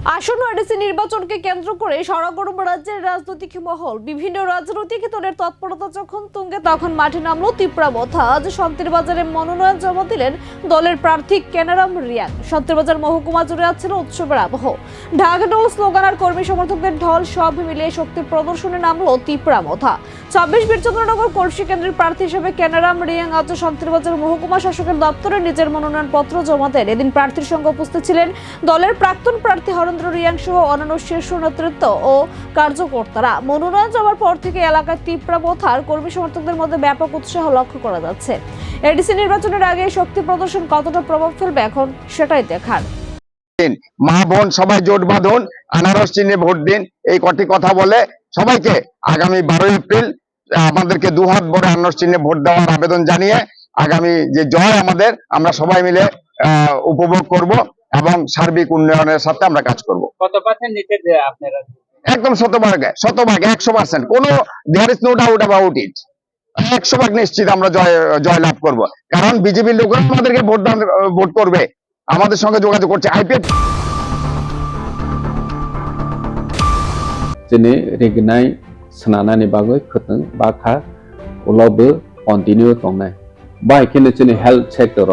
আসন্ন এডিসি নির্বাচনকে কেন্দ্র করে সরগরম রাজ্যের রাজনৈতিক মহল। বিভিন্ন রাজনৈতিক দলের তৎপরতা যখন তুঙ্গে তখন মাঠে নামলো তীব্রাবথা। আজ শান্তির বাজারে মনোনয়ন জমা দিলেন দলের প্রার্থী কেনারাম রিয়াং। শান্তির বাজার মহকুমা জুড়ে আছিল উৎসবের আবহ। ঢাকঢোল, স্লোগান আর কর্মী সমর্থকদের ঢল সব মিলিয়ে শক্তি প্রদর্শনে নামলো তীব্রাবথা। 26 বীরচন্দ্রনগর কলসি কেন্দ্রের প্রার্থী হিসেবে কেনারাম রিয়াং আজ শান্তির বাজার মহকুমা শাসকের দপ্তরে নিজের মনোনয়ন পত্র জমা দেন। এদিন প্রার্থীর সঙ্গে উপস্থিত ছিলেন দলের প্রাক্তন প্রার্থী হরেন্দ্র রিয়াং সহ অন্যান্য শীর্ষ নেতৃত্ব ও কার্যকর্তারা। মনোনয়ন জমার পর থেকে এলাকায় তীব্রাবথার কর্মী সমর্থকদের মধ্যে ব্যাপক উৎসাহ লক্ষ্য করা যাচ্ছে। এডিসি নির্বাচনের আগে শক্তি প্রদর্শন কতটা প্রভাব ফেলবে এখন সেটাই দেখার। মা বোন সবাই জোট বাঁধুন, আনারস চিহ্নে ভোট দিন, এই কটি কথা বলে সবাইকে আগামী 12 এপ্রিল আমাদেরকে দুহাত ভরে আনারস চিহ্নে ভোট দেওয়ার আবেদন জানিয়ে আগামী যে জয় আমাদের আমরা সবাই মিলে উপভোগ করব এবং সার্বিক উন্নয়নের সাথে আমরা কাজ করব। কত পার্সেন্ট নিতে আপনারা? একদম শতভাগ 100%। কোনো there is no doubt about it. 100% নিশ্চিত আমরা জয় লাভ করব, কারণ বিজেপির লোকরা আমাদেরকে ভোট করবে, আমাদের সঙ্গে যোগাযোগ করছে। IPF Jene regnai senana ni bagoi khuteng bakha ulaubu continue tongnai. Bai kene jene health sector